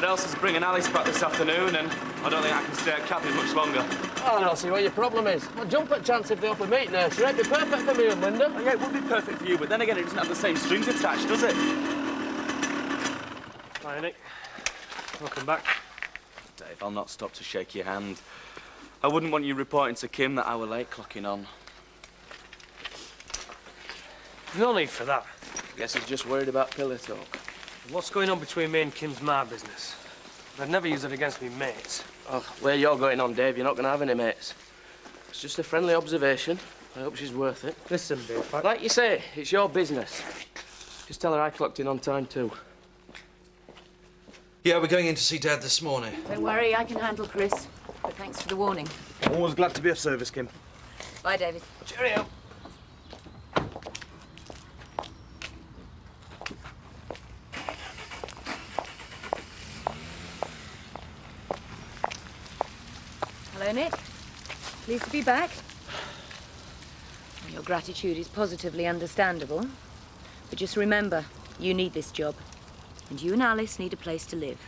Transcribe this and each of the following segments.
else is bringing Alice back this afternoon, and I don't think I can stay at Kathy's much longer. I don't see what your problem is. I'll jump at chance if they offer meat nursery. It'd be perfect for me and Linda. Oh, yeah, it would be perfect for you, but then again, it doesn't have the same strings attached, does it? Hi, Nick. Welcome back. Dave, I'll not stop to shake your hand. I wouldn't want you reporting to Kim that I were late clocking on. There's no need for that. Guess he's just worried about pillow talk. What's going on between me and Kim's my business. I'd never use it against me mates. Oh, where you're going on, Dave, you're not going to have any mates. It's just a friendly observation. I hope she's worth it. Listen, Dave. Like you say, it's your business. Just tell her I clocked in on time, too. Yeah, we're going in to see Dad this morning. Don't worry, I can handle Chris. But thanks for the warning. Always glad to be of service, Kim. Bye, David. Cheerio. Hello, Nick. Pleased to be back. Your gratitude is positively understandable. But just remember, you need this job. And you and Alice need a place to live.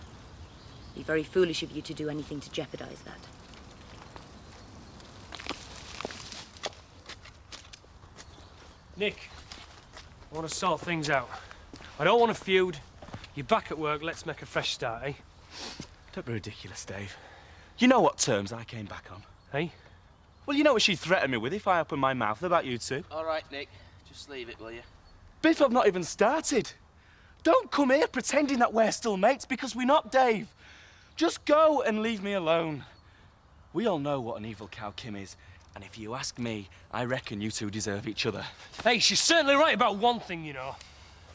It'd be very foolish of you to do anything to jeopardize that. Nick, I want to sort things out. I don't want a feud. You're back at work, let's make a fresh start, eh? Don't be ridiculous, Dave. You know what terms I came back on. Eh? Well, you know what she threatened me with if I opened my mouth about you two. All right, Nick. Just leave it, will you? Biff, I've not even started. Don't come here pretending that we're still mates, because we're not, Dave. Just go and leave me alone. We all know what an evil cow Kim is, and if you ask me, I reckon you two deserve each other. Hey, she's certainly right about one thing, you know.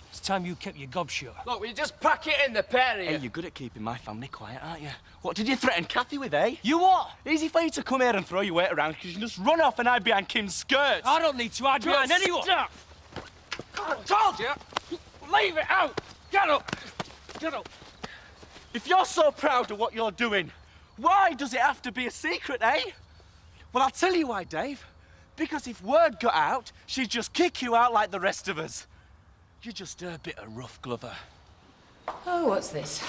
It's time you kept your gob shut. Look, will you just pack it in, the pair of you? Hey, you're good at keeping my family quiet, aren't you? What did you threaten Kathy with, eh? You what? Easy for you to come here and throw your weight around because you just run off and hide behind Kim's skirts. I don't need to hide behind anyone. Stop! I told you! Leave it out! Get up! Get up! If you're so proud of what you're doing, why does it have to be a secret, eh? Well, I'll tell you why, Dave. Because if word got out, she'd just kick you out like the rest of us. You're just a bit of rough, Glover. Oh, what's this?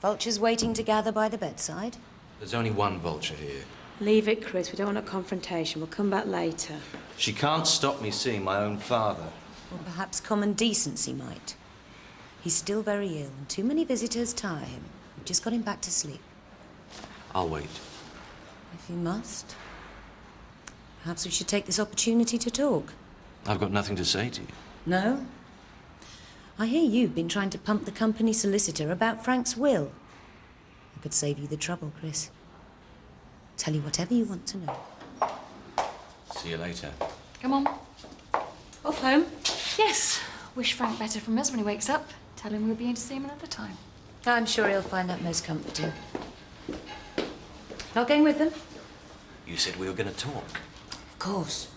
Vultures waiting to gather by the bedside? There's only one vulture here. Leave it, Chris. We don't want a confrontation. We'll come back later. She can't stop me seeing my own father. Or perhaps common decency might. He's still very ill, and too many visitors tire him. We've just got him back to sleep. I'll wait. If you must. Perhaps we should take this opportunity to talk. I've got nothing to say to you. No? I hear you've been trying to pump the company solicitor about Frank's will. I could save you the trouble, Chris. Tell you whatever you want to know. See you later. Come on. Off home? Yes. Wish Frank better from us when he wakes up. Tell him we'll be in to see him another time. I'm sure he'll find that most comforting. Not going with them? You said we were going to talk. Of course.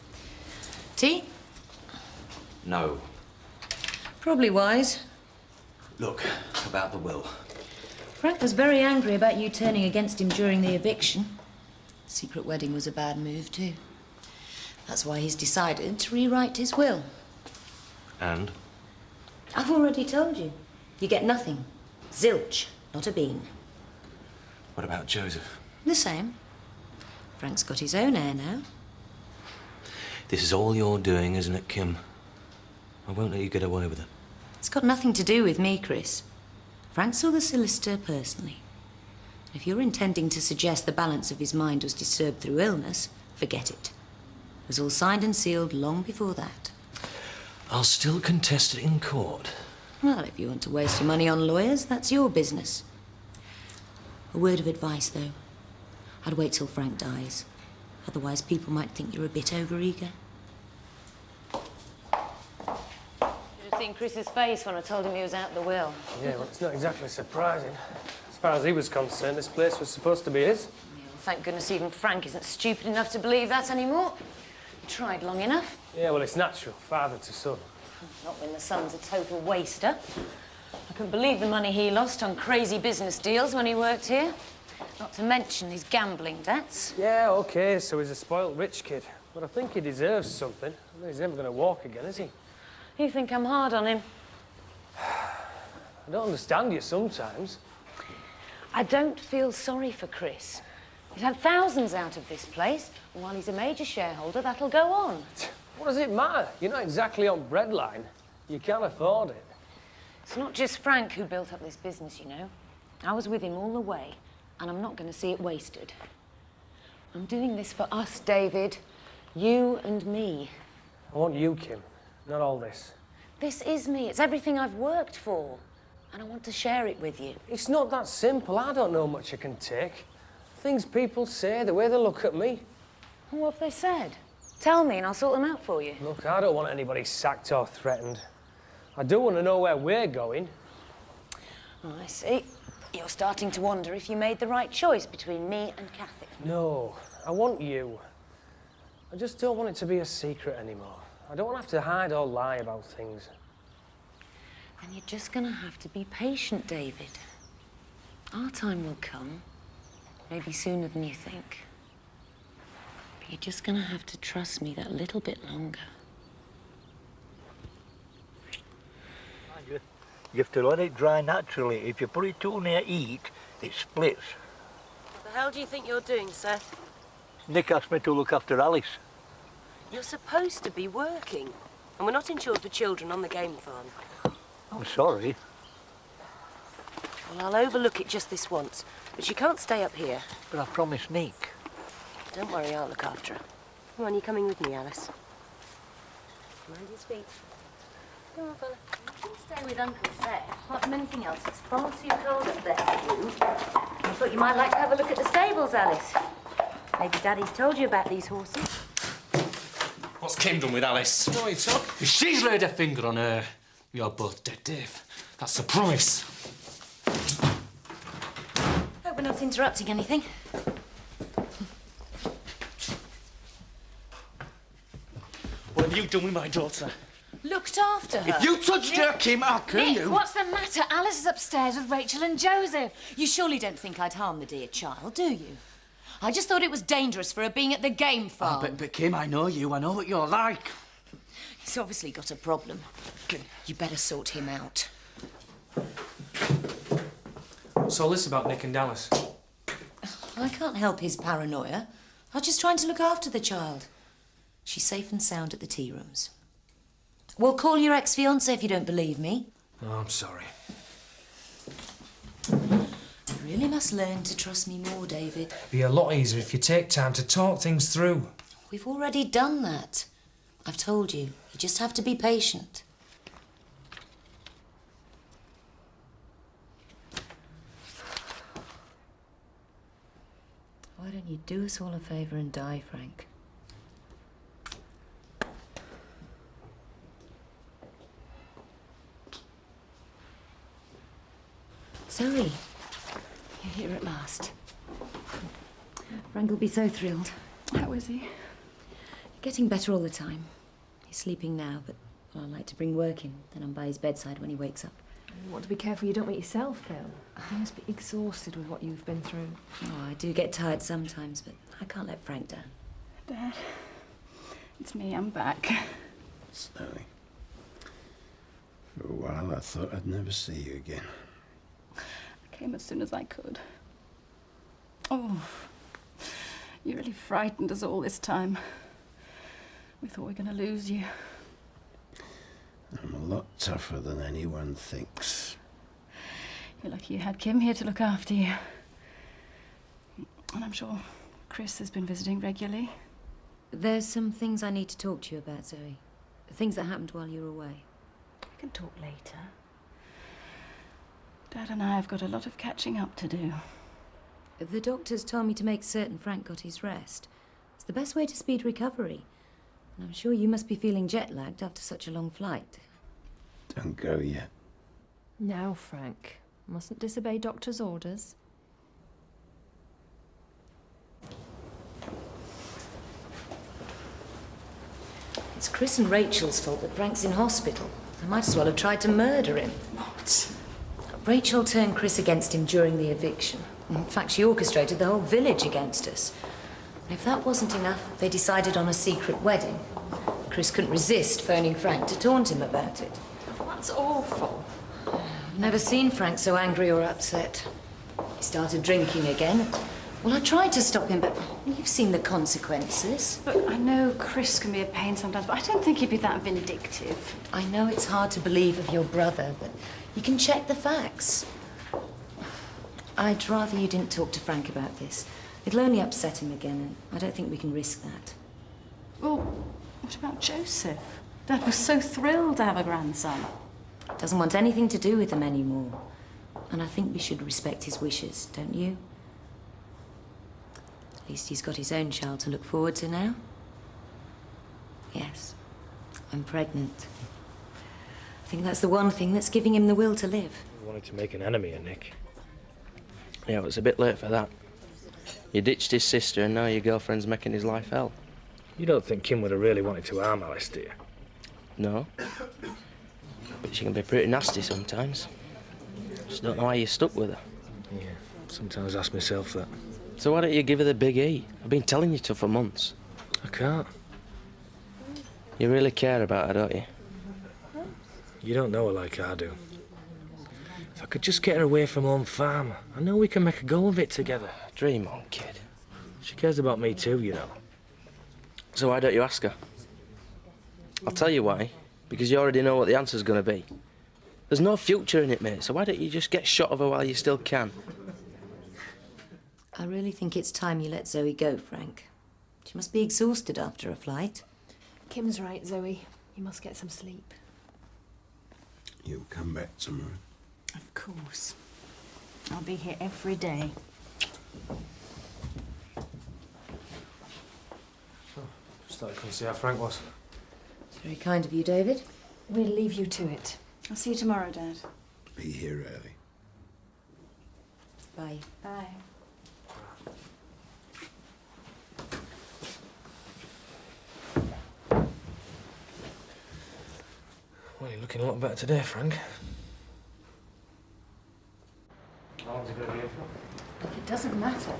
Tea? No. Probably wise. Look, about the will. Frank was very angry about you turning against him during the eviction. Secret wedding was a bad move, too. That's why he's decided to rewrite his will. And? I've already told you. You get nothing. Zilch, not a bean. What about Joseph? The same. Frank's got his own heir now. This is all you're doing, isn't it, Kim? I won't let you get away with it. It's got nothing to do with me, Chris. Frank saw the solicitor personally. If you're intending to suggest the balance of his mind was disturbed through illness, forget it. It was all signed and sealed long before that. I'll still contest it in court. Well, if you want to waste your money on lawyers, that's your business. A word of advice, though. I'd wait till Frank dies. Otherwise, people might think you're a bit overeager. Should have seen Chris's face when I told him he was out the will. Yeah, well, it's not exactly surprising. As far as he was concerned, this place was supposed to be his. Yeah, well, thank goodness even Frank isn't stupid enough to believe that anymore. He tried long enough. Yeah, well, it's natural, father to son. Not when the son's a total waster. I couldn't believe the money he lost on crazy business deals when he worked here. Not to mention his gambling debts. Yeah, OK, so he's a spoilt rich kid. But I think he deserves something. He's never going to walk again, is he? You think I'm hard on him? I don't understand you sometimes. I don't feel sorry for Chris. He's had thousands out of this place, and while he's a major shareholder, that'll go on. What does it matter? You're not exactly on breadline. You can't afford it. It's not just Frank who built up this business, you know. I was with him all the way, and I'm not going to see it wasted. I'm doing this for us, David. You and me. I want you, Kim, not all this. This is me. It's everything I've worked for. And I want to share it with you. It's not that simple. I don't know much I can take. Things people say, the way they look at me. What have they said? Tell me and I'll sort them out for you. Look, I don't want anybody sacked or threatened. I do want to know where we're going. Oh, I see. You're starting to wonder if you made the right choice between me and Kathy. No, I want you. I just don't want it to be a secret anymore. I don't want to have to hide or lie about things. And you're just going to have to be patient, David. Our time will come. Maybe sooner than you think. But you're just going to have to trust me that little bit longer. You have to let it dry naturally. If you put it too near heat, it splits. What the hell do you think you're doing, Seth? Nick asked me to look after Alice. You're supposed to be working. And we're not insured for children on the game farm. I'm sorry. Well, I'll overlook it just this once. But she can't stay up here. But I promised Nick. Don't worry, I'll look after her. Come on, you're coming with me, Alice. Mind his feet. Come on, fella. You can stay with Uncle Seth. Apart from anything else, it's far too cold up there for you. I thought you might like to have a look at the stables, Alice. Maybe Daddy's told you about these horses. What's Kim done with Alice? No, it's up. If she's laid a finger on her, you're both dead, Dave. That's a promise. Hope we're not interrupting anything. What have you done with my daughter? Looked after her. If you touched her, Kim, I'll kill Nick, you. what's the matter? Alice is upstairs with Rachel and Joseph. You surely don't think I'd harm the dear child, do you? I just thought it was dangerous for her being at the game farm. But Kim, I know you. I know what you're like. He's obviously got a problem. You better sort him out. What's all this about Nick and Alice? I can't help his paranoia. I was just trying to look after the child. She's safe and sound at the tea rooms. We'll call your ex-fiancé if you don't believe me. Oh, I'm sorry. You really must learn to trust me more, David. It'd be a lot easier if you take time to talk things through. We've already done that. I've told you. You just have to be patient. Why don't you do us all a favour and die, Frank? Zoe, you're here at last. Frank will be so thrilled. How is he? Getting better all the time. He's sleeping now, but I like to bring work in. Then I'm by his bedside when he wakes up. You want to be careful you don't make yourself ill. You must be exhausted with what you've been through. Oh, I do get tired sometimes, but I can't let Frank down. Dad, it's me. I'm back. Zoe. For a while, I thought I'd never see you again. I came as soon as I could. Oh, you really frightened us all this time. We thought we were going to lose you. I'm a lot tougher than anyone thinks. You're lucky you had Kim here to look after you. And I'm sure Chris has been visiting regularly. There's some things I need to talk to you about, Zoe. Things that happened while you were away. We can talk later. Dad and I have got a lot of catching up to do. The doctors told me to make certain Frank got his rest. It's the best way to speed recovery. And I'm sure you must be feeling jet-lagged after such a long flight. Don't go yet. Now, Frank. Mustn't disobey doctor's orders. It's Chris and Rachel's fault that Frank's in hospital. They might as well have tried to murder him. What? Rachel turned Chris against him during the eviction. In fact, she orchestrated the whole village against us. And if that wasn't enough, they decided on a secret wedding. Chris couldn't resist phoning Frank to taunt him about it. That's awful. I've never seen Frank so angry or upset. He started drinking again. Well, I tried to stop him, but you've seen the consequences. But I know Chris can be a pain sometimes, but I don't think he'd be that vindictive. I know it's hard to believe of your brother, but you can check the facts. I'd rather you didn't talk to Frank about this. It'll only upset him again, and I don't think we can risk that. Well, what about Joseph? Dad was so thrilled to have a grandson. Doesn't want anything to do with them anymore. And I think we should respect his wishes, don't you? At least he's got his own child to look forward to now. Yes, I'm pregnant. I think that's the one thing that's giving him the will to live. You wanted to make an enemy of Nick. Yeah, but it's a bit late for that. You ditched his sister and now your girlfriend's making his life hell. You don't think Kim would have really wanted to harm Alice, do you? No. But she can be pretty nasty sometimes. Just don't know why you stuck with her. Yeah, sometimes I ask myself that. So why don't you give her the big E? I've been telling you to for months. I can't. You really care about her, don't you? You don't know her like I do. If I could just get her away from home farm, I know we can make a go of it together. Dream on, kid. She cares about me too, you know. So why don't you ask her? I'll tell you why. Because you already know what the answer's gonna be. There's no future in it, mate, so why don't you just get shot of her while you still can? I really think it's time you let Zoe go, Frank. She must be exhausted after a flight. Kim's right, Zoe. You must get some sleep. You'll come back tomorrow. Of course. I'll be here every day. Just thought I couldn't see how Frank was. It's very kind of you, David. We'll leave you to it. I'll see you tomorrow, Dad. Be here early. Bye. Bye. Well, you're looking a lot better today, Frank. How long's he going to be here for? It doesn't matter.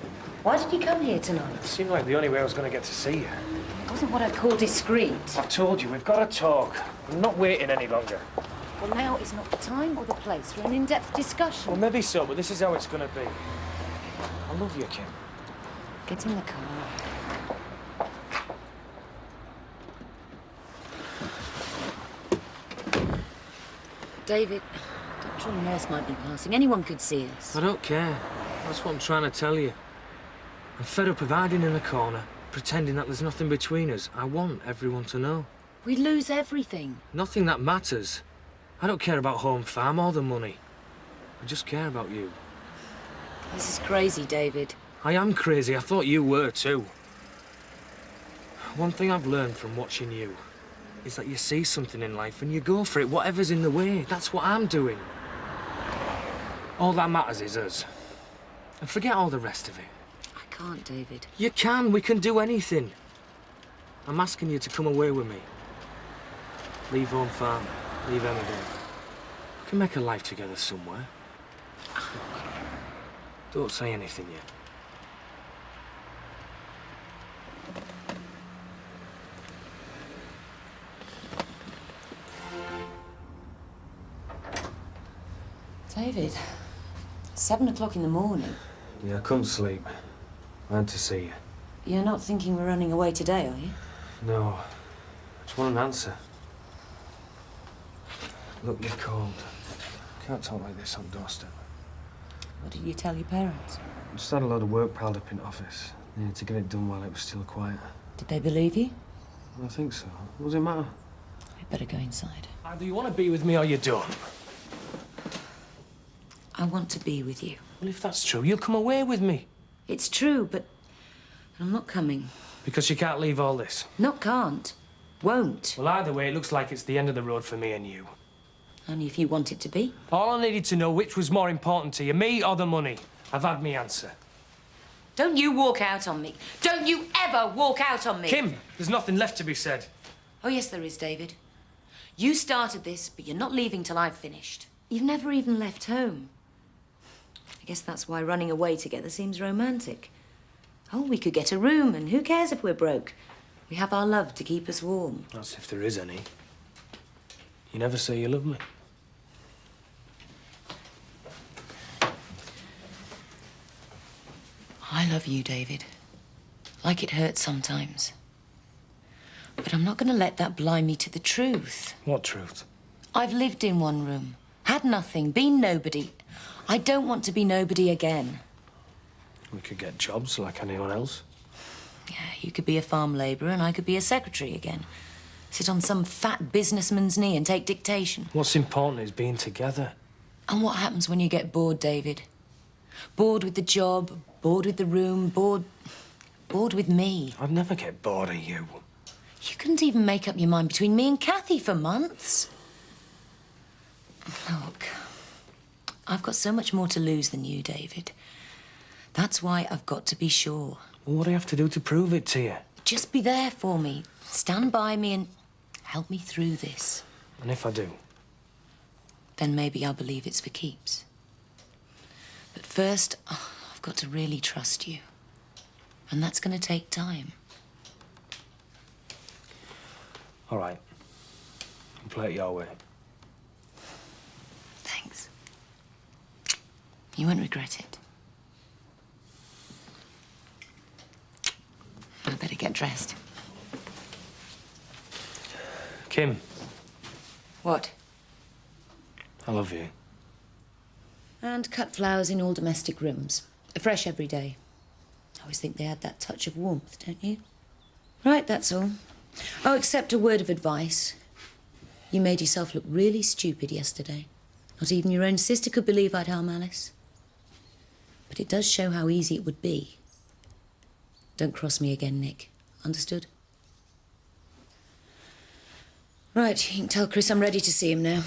Why did you come here tonight? It seemed like the only way I was going to get to see you. It wasn't what I'd call discreet. I've told you, we've got to talk. I'm not waiting any longer. Well, now is not the time or the place for an in-depth discussion. Well, maybe so, but this is how it's going to be. I love you, Kim. Get in the car. David, doctor or nurse might be passing. Anyone could see us. I don't care. That's what I'm trying to tell you. I'm fed up of hiding in a corner, pretending that there's nothing between us. I want everyone to know. We'd lose everything. Nothing that matters. I don't care about home farm or the money. I just care about you. This is crazy, David. I am crazy. I thought you were too. One thing I've learned from watching you is that you see something in life and you go for it, whatever's in the way. That's what I'm doing. All that matters is us. And forget all the rest of it. I can't, David. You can. We can do anything. I'm asking you to come away with me. Leave home farm. Leave Emmerdale. We can make a life together somewhere. Don't say anything yet. David, 7 o'clock in the morning. Yeah, I couldn't sleep. I had to see you. You're not thinking we're running away today, are you? No. I just want an answer. Look, you're cold. Can't talk like this on doorstep. What did you tell your parents? I just had a load of work piled up in the office. Needed to get it done while it was still quiet. Did they believe you? I think so. What does it matter? We'd better go inside. Either you want to be with me or you don't. I want to be with you. Well, if that's true, you'll come away with me. It's true, but I'm not coming. Because you can't leave all this. Not can't. Won't. Well, either way, it looks like it's the end of the road for me and you. Only if you want it to be. All I needed to know which was more important to you, me or the money. I've had me answer. Don't you walk out on me. Don't you ever walk out on me. Kim, there's nothing left to be said. Oh, yes, there is, David. You started this, but you're not leaving till I've finished. You've never even left home. I guess that's why running away together seems romantic. Oh, we could get a room, and who cares if we're broke? We have our love to keep us warm. That's if there is any. You never say you love me. I love you, David. Like it hurts sometimes. But I'm not going to let that blind me to the truth. What truth? I've lived in one room, had nothing, been nobody. I don't want to be nobody again. We could get jobs like anyone else. Yeah, you could be a farm labourer and I could be a secretary again. Sit on some fat businessman's knee and take dictation. What's important is being together. And what happens when you get bored, David? Bored with the job, bored with the room, bored with me. I'd never get bored of you. You couldn't even make up your mind between me and Kathy for months. Look, I've got so much more to lose than you, David. That's why I've got to be sure. Well, what do you have to do to prove it to you? Just be there for me. Stand by me and help me through this. And if I do? Then maybe I'll believe it's for keeps. But first, I've got to really trust you. And that's going to take time. All right. I'll play it your way. Thanks. You won't regret it. I better get dressed. Kim. What? I love you. And cut flowers in all domestic rooms. Fresh every day. I always think they add that touch of warmth, don't you? Right, that's all. Oh, except a word of advice. You made yourself look really stupid yesterday. Not even your own sister could believe I'd harm Alice. But it does show how easy it would be. Don't cross me again, Nick. Understood? Right, you can tell Chris I'm ready to see him now.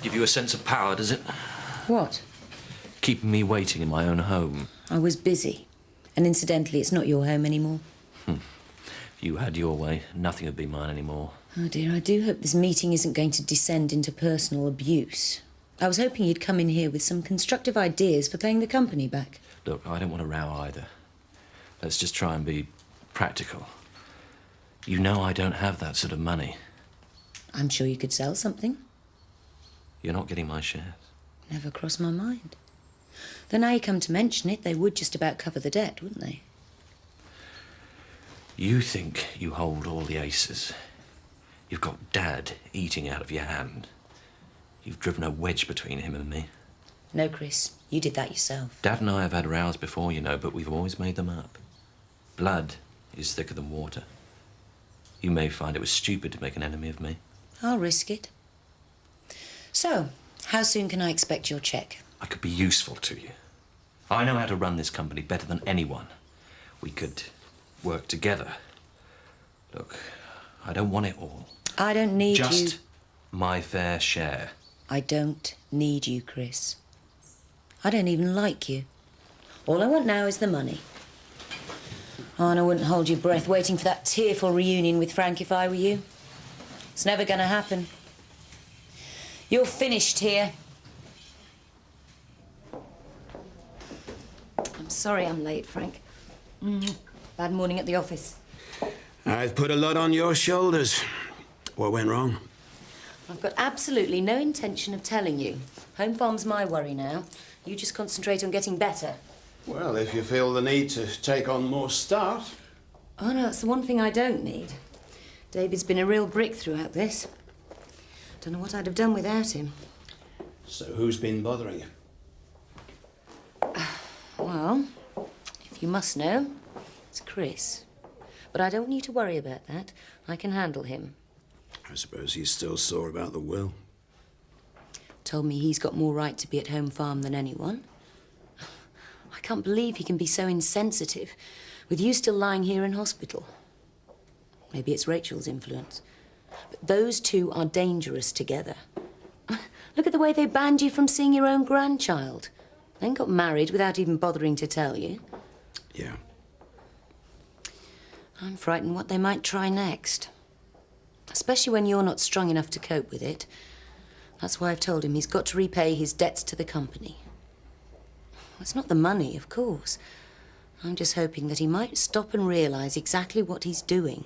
Give you a sense of power, does it? What? Keeping me waiting in my own home. I was busy. And incidentally, it's not your home anymore. If you had your way, nothing would be mine anymore. Oh, dear, I do hope this meeting isn't going to descend into personal abuse. I was hoping you'd come in here with some constructive ideas for paying the company back. Look, I don't want to row either. Let's just try and be practical. You know I don't have that sort of money. I'm sure you could sell something. You're not getting my shares. Never crossed my mind. Though now you come to mention it, they would just about cover the debt, wouldn't they? You think you hold all the aces. You've got Dad eating out of your hand. You've driven a wedge between him and me. No, Chris. You did that yourself. Dad and I have had rows before, you know, but we've always made them up. Blood is thicker than water. You may find it was stupid to make an enemy of me. I'll risk it. So, how soon can I expect your cheque? I could be useful to you. I know how to run this company better than anyone. We could work together. Look, I don't want it all. I don't need you. Just my fair share. I don't need you, Chris. I don't even like you. All I want now is the money. Oh, and I wouldn't hold your breath waiting for that tearful reunion with Frank if I were you. It's never going to happen. You're finished here. I'm sorry I'm late, Frank. Bad morning at the office. I've put a lot on your shoulders. What went wrong? I've got absolutely no intention of telling you. Home farm's my worry now. You just concentrate on getting better. Well, if you feel the need to take on more staff. Oh, no, that's the one thing I don't need. David's been a real brick throughout this. Don't know what I'd have done without him. So who's been bothering you? Well, if you must know, it's Chris. But I don't want you to worry about that. I can handle him. I suppose he's still sore about the will. Told me he's got more right to be at home farm than anyone. I can't believe he can be so insensitive, with you still lying here in hospital. Maybe it's Rachel's influence. But those two are dangerous together. Look at the way they banned you from seeing your own grandchild. Then got married without even bothering to tell you. Yeah. I'm frightened what they might try next. Especially when you're not strong enough to cope with it. That's why I've told him he's got to repay his debts to the company. It's not the money, of course. I'm just hoping that he might stop and realise exactly what he's doing.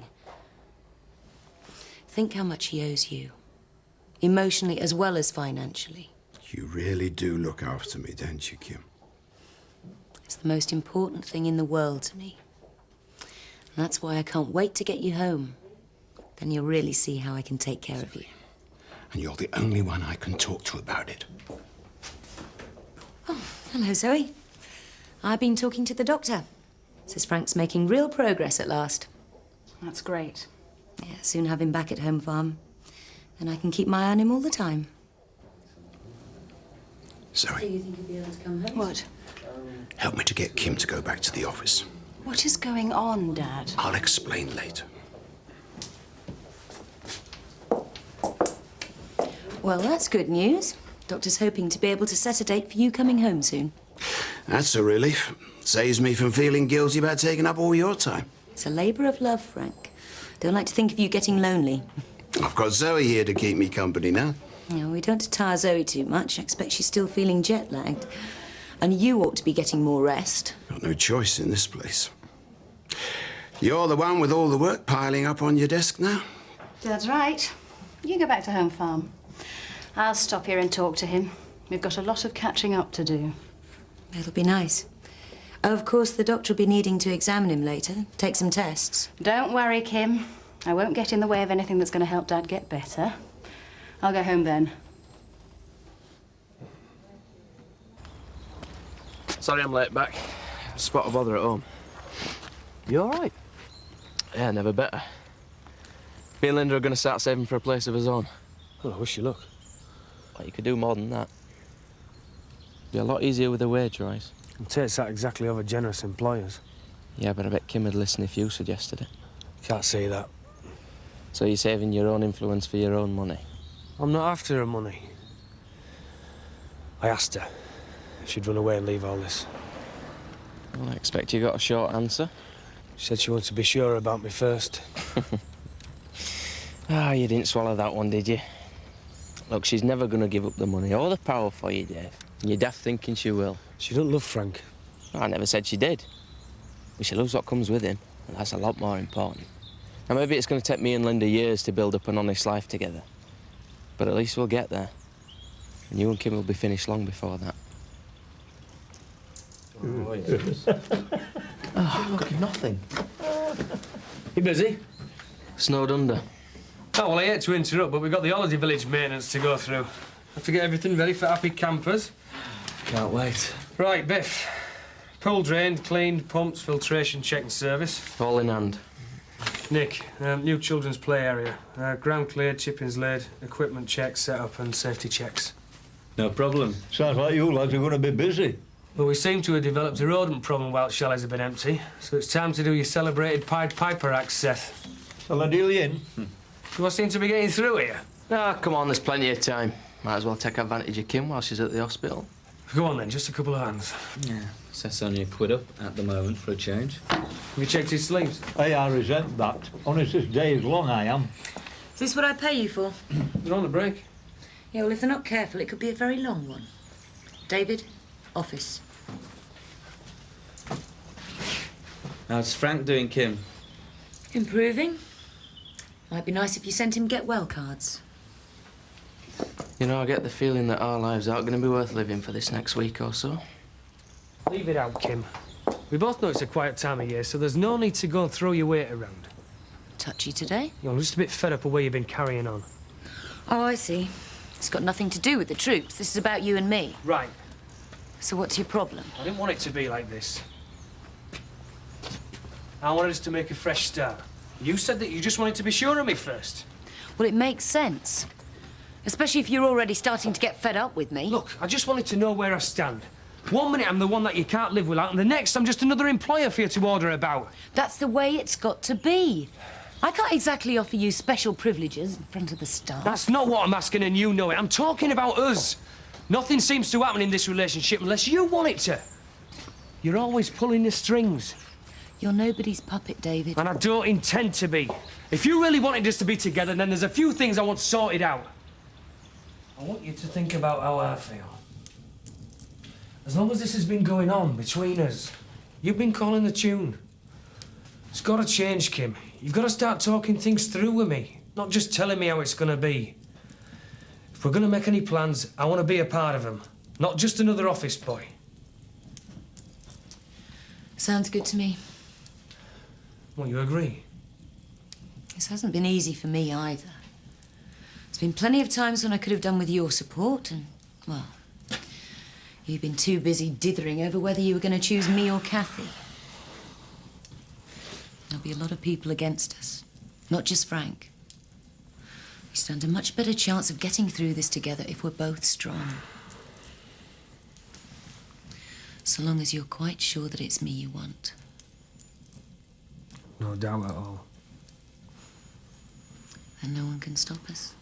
Think how much he owes you. emotionally as well as financially. You really do look after me, don't you, Kim? It's the most important thing in the world to me. And that's why I can't wait to get you home. Then you'll really see how I can take care of you. And you're the only one I can talk to about it. Oh, hello, Zoe. I've been talking to the doctor. Says Frank's making real progress at last. That's great. Yeah, soon have him back at home farm. Then I can keep my eye on him all the time. Zoe. So you think you'll be able to come home? What? Help me to get Kim to go back to the office. What is going on, Dad? I'll explain later. Well, that's good news. Doctor's hoping to be able to set a date for you coming home soon. That's a relief. Saves me from feeling guilty about taking up all your time. It's a labour of love, Frank. Don't like to think of you getting lonely. I've got Zoe here to keep me company now. No, we don't tire Zoe too much. I expect she's still feeling jet-lagged. And you ought to be getting more rest. Got no choice in this place. You're the one with all the work piling up on your desk now. Dad's right. You go back to home farm. I'll stop here and talk to him. We've got a lot of catching up to do. It'll be nice. Of course, the doctor will be needing to examine him later, take some tests. Don't worry, Kim. I won't get in the way of anything that's going to help Dad get better. I'll go home then. Sorry I'm late back. Spot of bother at home. You all right? Yeah, never better. Me and Linda are going to start saving for a place of his own. Well, I wish you luck. Well, you could do more than that. Be a lot easier with a wage rise. It takes that exactly over generous employers. Yeah, but I bet Kim would listen if you suggested it. Can't say that. So you're saving your own influence for your own money? I'm not after her money. I asked her if she'd run away and leave all this. Well, I expect you got a short answer. She said she wanted to be sure about me first. Ah, you didn't swallow that one, did you? Look, she's never going to give up the money or the power for you, Dave. And you're daft thinking she will. She doesn't love Frank. I never said she did. But she loves what comes with him, and that's a lot more important. Now, maybe it's going to take me and Linda years to build up an honest life together. But at least we'll get there. And you and Kim will be finished long before that. Oh, yes. Oh, look, nothing. You busy? Snowed under. Oh, well, I hate to interrupt, but we've got the holiday village maintenance to go through. Have to get everything ready for happy campers. Can't wait. Right, Biff. Pool drained, cleaned, pumps, filtration check and service. All in hand. Nick, new children's play area. Ground cleared, chippings laid, equipment checks set up and safety checks. No problem. Sounds like you lads are going to be busy. Well, we seem to have developed a rodent problem while chalets have been empty, so it's time to do your celebrated Pied Piper act, Seth. Shall I deal you in? Do I seem to be getting through here? Ah, come on, there's plenty of time. Might as well take advantage of Kim while she's at the hospital. Go on then, just a couple of hands. Yeah, Seth's only a quid up at the moment for a change. Have you checked his sleeves? Hey, I resent that. Honest as day is long, I am. Is this what I pay you for? You're on the break. Yeah, well, if they're not careful, it could be a very long one. David, office. How's Frank doing, Kim? Improving. Might be nice if you sent him get well cards. You know, I get the feeling that our lives aren't going to be worth living for this next week or so. Leave it out, Kim. We both know it's a quiet time of year, so there's no need to go and throw your weight around. Touchy today? You're just a bit fed up of where you've been carrying on. Oh, I see. It's got nothing to do with the troops. This is about you and me. Right. So what's your problem? I didn't want it to be like this. I wanted us to make a fresh start. You said that you just wanted to be sure of me first. Well, it makes sense. Especially if you're already starting to get fed up with me. Look, I just wanted to know where I stand. 1 minute I'm the one that you can't live without, and the next I'm just another employer for you to order about. That's the way it's got to be. I can't exactly offer you special privileges in front of the staff. That's not what I'm asking, and you know it. I'm talking about us. Nothing seems to happen in this relationship unless you want it to. You're always pulling the strings. You're nobody's puppet, David. And I don't intend to be. If you really wanted us to be together, then there's a few things I want sorted out. I want you to think about how I feel. As long as this has been going on between us, you've been calling the tune. It's got to change, Kim. You've got to start talking things through with me, not just telling me how it's going to be. If we're going to make any plans, I want to be a part of them, not just another office boy. Sounds good to me. Well, you agree? This hasn't been easy for me either. There's been plenty of times when I could have done with your support and, well, you've been too busy dithering over whether you were going to choose me or Kathy. There'll be a lot of people against us, not just Frank. We stand a much better chance of getting through this together if we're both strong. So long as you're quite sure that it's me you want. No doubt at all. And no one can stop us.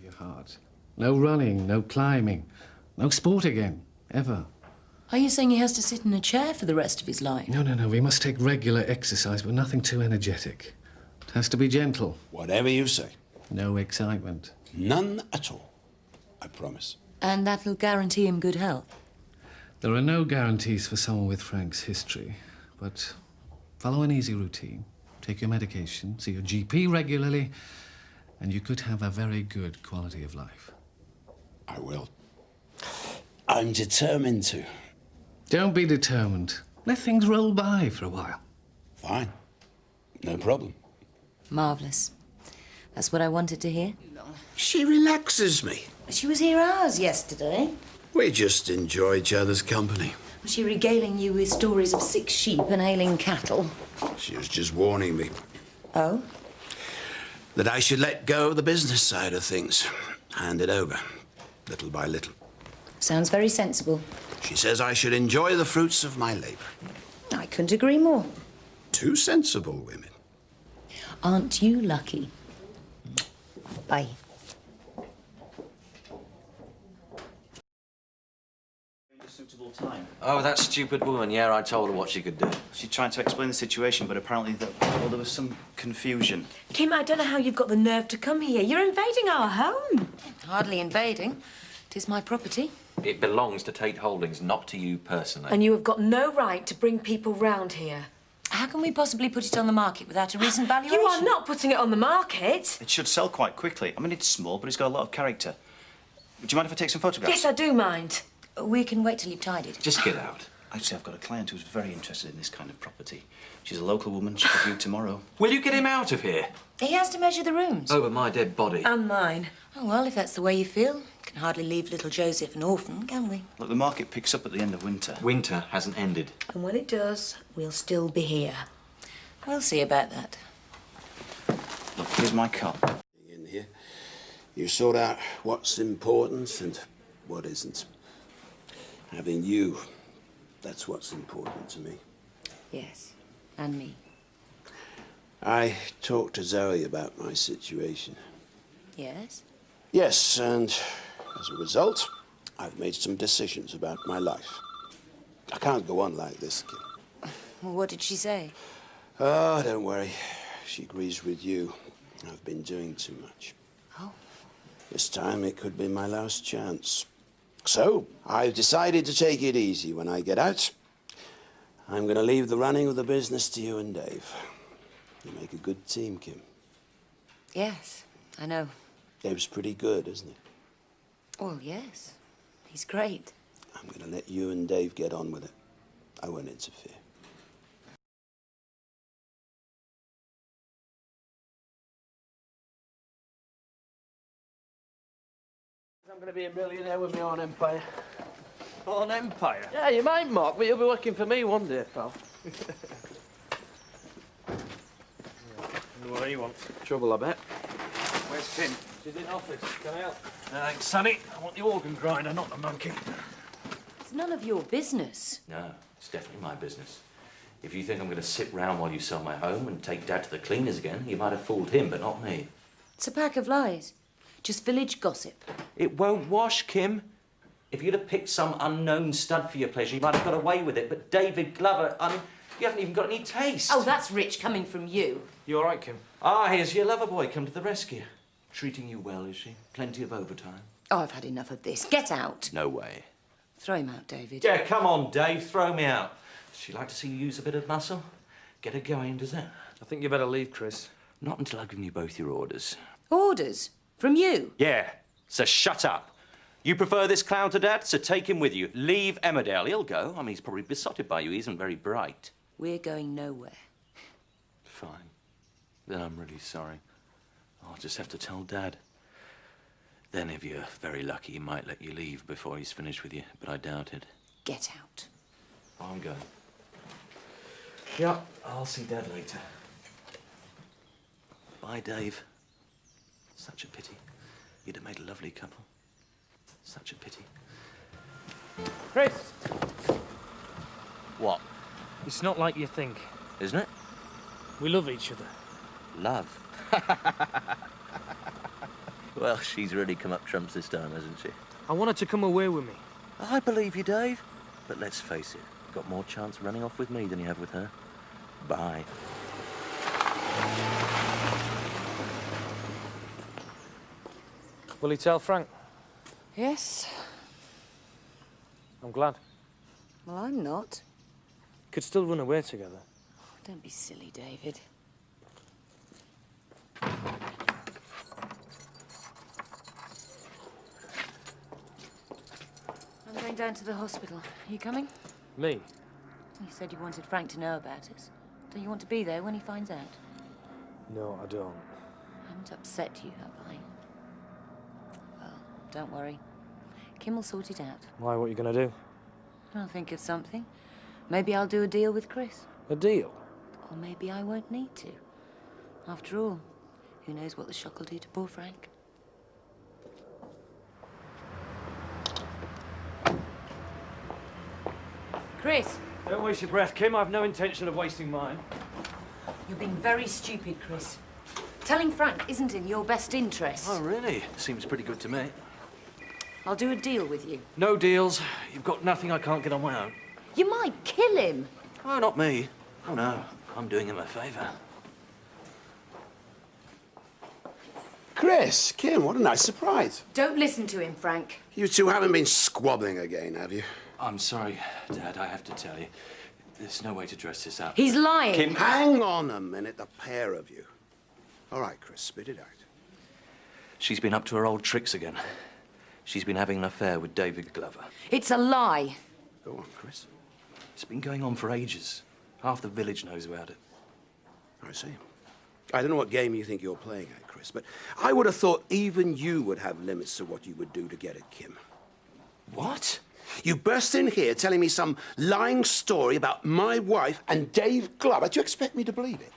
Your heart. No running, no climbing, no sport again, ever. Are you saying he has to sit in a chair for the rest of his life? No, no, no. We must take regular exercise, but nothing too energetic. It has to be gentle. Whatever you say. No excitement. None at all. I promise. And that'll guarantee him good health? There are no guarantees for someone with Frank's history, but follow an easy routine. Take your medication, see your GP regularly, and you could have a very good quality of life. I will. I'm determined to. Don't be determined. Let things roll by for a while. Fine. No problem. Marvellous. That's what I wanted to hear. She relaxes me. She was here hours yesterday. We just enjoy each other's company. Was she regaling you with stories of sick sheep and ailing cattle? She was just warning me. Oh? That I should let go of the business side of things. Hand it over, little by little. Sounds very sensible. She says I should enjoy the fruits of my labor. I couldn't agree more. Two sensible women. Aren't you lucky? Bye. Suitable time. Oh, that stupid woman. Yeah, I told her what she could do. She tried to explain the situation, but apparently there was some confusion. Kim, I don't know how you've got the nerve to come here. You're invading our home. Hardly invading. It is my property. It belongs to Tate Holdings, not to you personally. And you have got no right to bring people round here. How can we possibly put it on the market without a recent valuation? You are not putting it on the market. It should sell quite quickly. I mean, it's small, but it's got a lot of character. Do you mind if I take some photographs? Yes, I do mind. We can wait till you've tidied. Just get out. Actually, I've got a client who's very interested in this kind of property. She's a local woman. She could view tomorrow. Will you get him out of here? He has to measure the rooms. Over my dead body. And mine. Oh, well, if that's the way you feel, can hardly leave little Joseph an orphan, can we? Look, the market picks up at the end of winter. Winter hasn't ended. And when it does, we'll still be here. We'll see about that. Look, here's my car. In here, you sort out what's important and what isn't. Having you, that's what's important to me. Yes, and me. I talked to Zoe about my situation. Yes? Yes, and as a result, I've made some decisions about my life. I can't go on like this, Kim. Well, what did she say? Oh, don't worry. She agrees with you. I've been doing too much. Oh. This time it could be my last chance. So, I've decided to take it easy when I get out. I'm going to leave the running of the business to you and Dave. You make a good team, Kim. Yes, I know. Dave's pretty good, isn't he? Well, yes. He's great. I'm going to let you and Dave get on with it. I won't interfere. I'm going to be a millionaire with my own empire. Own empire? Yeah, you might mock, but you'll be working for me one day, pal. What do you want? Trouble, I bet. Where's Kim? She's in office. Can I help? Thanks, Sonny. I want the organ grinder, not the monkey. It's none of your business. No, it's definitely my business. If you think I'm going to sit round while you sell my home and take Dad to the cleaners again, you might have fooled him, but not me. It's a pack of lies. Just village gossip. It won't wash, Kim. If you'd have picked some unknown stud for your pleasure, you might have got away with it. But David Glover, I mean, you haven't even got any taste. Oh, that's rich coming from you. You all right, Kim? Ah, here's your lover boy come to the rescue. Treating you well, is she? Plenty of overtime? Oh, I've had enough of this. Get out. No way. Throw him out, David. Yeah, come on, Dave, throw me out. Does she like to see you use a bit of muscle? Get her going, does it? I think you better leave, Chris. Not until I've given you both your orders. Orders? From you? Yeah, so shut up. You prefer this clown to Dad, so take him with you. Leave Emmerdale. He'll go. I mean, he's probably besotted by you. He isn't very bright. We're going nowhere. Fine. Then I'm really sorry. I'll just have to tell Dad. Then, if you're very lucky, he might let you leave before he's finished with you, but I doubt it. Get out. I'm going. Yeah, I'll see Dad later. Bye, Dave. Such a pity. You'd have made a lovely couple. Such a pity. Chris! What? It's not like you think. Isn't it? We love each other. Love. Well, she's really come up trumps this time, hasn't she? I want her to come away with me. I believe you, Dave. But let's face it, you've got more chance running off with me than you have with her. Bye. Will he tell Frank? Yes. I'm glad. Well, I'm not. Could still run away together. Don't be silly, David. I'm going down to the hospital. Are you coming? Me? You said you wanted Frank to know about us. Don't you want to be there when he finds out? No, I don't. I haven't upset you, have I? Well, don't worry. Kim will sort it out. Why, what are you going to do? I'll think of something. Maybe I'll do a deal with Chris. A deal? Or maybe I won't need to. After all, who knows what the shock will do to poor Frank? Chris! Don't waste your breath, Kim. I've no intention of wasting mine. You're being very stupid, Chris. Telling Frank isn't in your best interest. Oh, really? Seems pretty good to me. I'll do a deal with you. No deals. You've got nothing I can't get on my own. You might kill him. Oh, not me. Oh, no. I'm doing him a favour. Chris, Kim, what a nice surprise. Don't listen to him, Frank. You two haven't been squabbling again, have you? I'm sorry, Dad. I have to tell you. There's no way to dress this up. He's lying. Kim, hang on a minute, the pair of you. All right, Chris, spit it out. She's been up to her old tricks again. She's been having an affair with David Glover. It's a lie. Go on, Chris. It's been going on for ages. Half the village knows about it. I see. I don't know what game you think you're playing at, Chris, but I would have thought even you would have limits to what you would do to get at Kim. What? You burst in here telling me some lying story about my wife and Dave Glover. Do you expect me to believe it?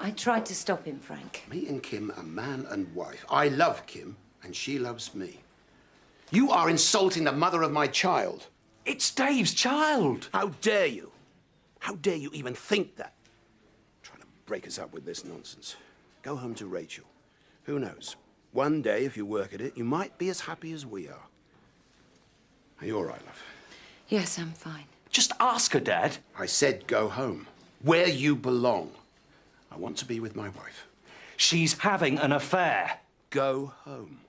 I tried to stop him, Frank. Me and Kim are man and wife. I love Kim, and she loves me. You are insulting the mother of my child. It's Dave's child. How dare you? How dare you even think that? Trying to break us up with this nonsense. Go home to Rachel. Who knows? One day, if you work at it, you might be as happy as we are. Are you all right, love? Yes, I'm fine. Just ask her, Dad. I said go home. Where you belong. I want to be with my wife. She's having an affair. Go home.